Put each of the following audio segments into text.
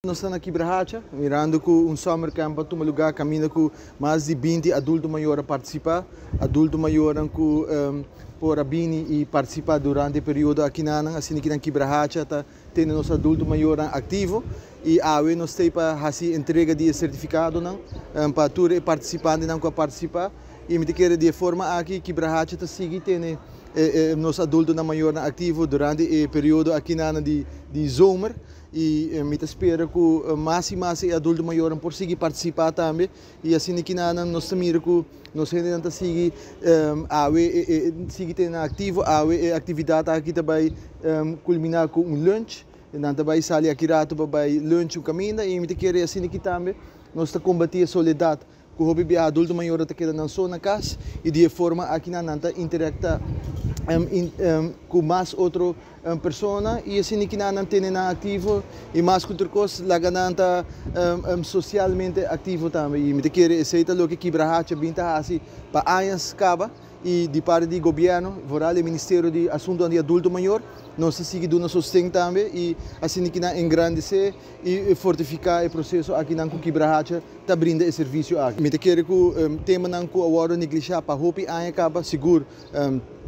Nós estamos aqui em Brahaccia, mirando com um summer camp para um lugar, caminho com mais de 20 adultos maiores a participar, adultos maiores com por a bini e participar durante o período aqui na assim aqui em Brahaccia tá tendo nosso adulto maior ativo e nós temos para fazer entrega de certificado não para todos participantes não que participar e me quero de forma aqui que Brahaccia está seguir tendo nosso adulto na maior ativo durante o período aqui na de zomer e me espero que mais e mais adultos maiores por seguir participar também e assim aqui na nós também que nós ainda seguir seguir tendo ativo atividade aqui também culminar com um lunch então também sair aqui rato para lunch o caminho e me quero assim aqui também nós está combater a soledade que o hobby adulto maior está querendo não só na casa e de forma aqui na nanta interactar com mais outra pessoa e assim que não tem ativo e mais que outra coisa lá gananta socialmente ativo também e me quer aceita lo que Brahaccia binta assim para anos acaba e de parte do governo voral o Ministério de Assuntos de Adulto Maior nós seguimos dando sustento também e assim que não engrandecer e fortificar o processo aqui na Brahaccia está brindando esse serviço aqui me quer que o tema não que agora negligenciar para hope acaba seguro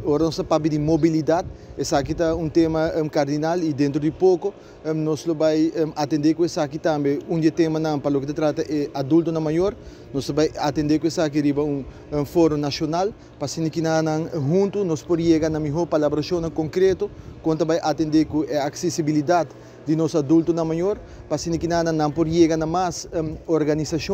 agora nós estamos de mobilidade esse aqui está tema cardinal e dentro de pouco nós vamos atender com esse aqui também tema não para o que trata é adulto na maior nós vamos atender com esse aqui riba fórum nacional para assim que não junto nós podemos chegar na melhor colaboração concreto quanto vai atender com a acessibilidade de nosso adulto na maior para assim que não podemos chegar na mais organização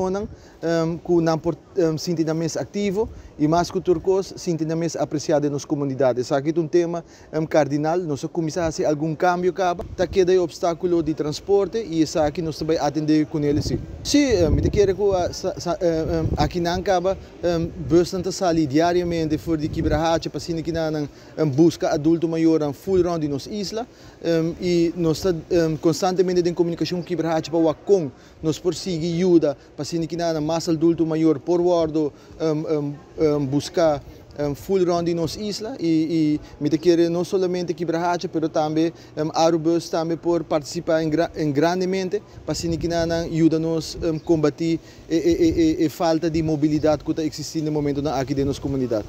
que não por sentir mais ativo e mais que outra coisa sentir mais apreciado em nossa comunidade. Esse aqui é tema cardinal, nós começamos a fazer algum cambio acaba, está queda obstáculo de transporte e esse aqui nós também atender com ele sim. Sim, me quero que aqui não acaba bastante sair diariamente fora de Brahaccia para assim que não busca adulto maior full round de nossa isla e nós constantemente em comunicação com Brahaccia para com nós prosseguir ajuda para assim que não mais adulto maior por guardo buscar full round em nossa isla e me quero não somente que Brahaccia, mas também Arubus também por participar em grandemente para assim que não ajuda nos combater a falta de mobilidade que está existindo no momento aqui na nossa comunidade.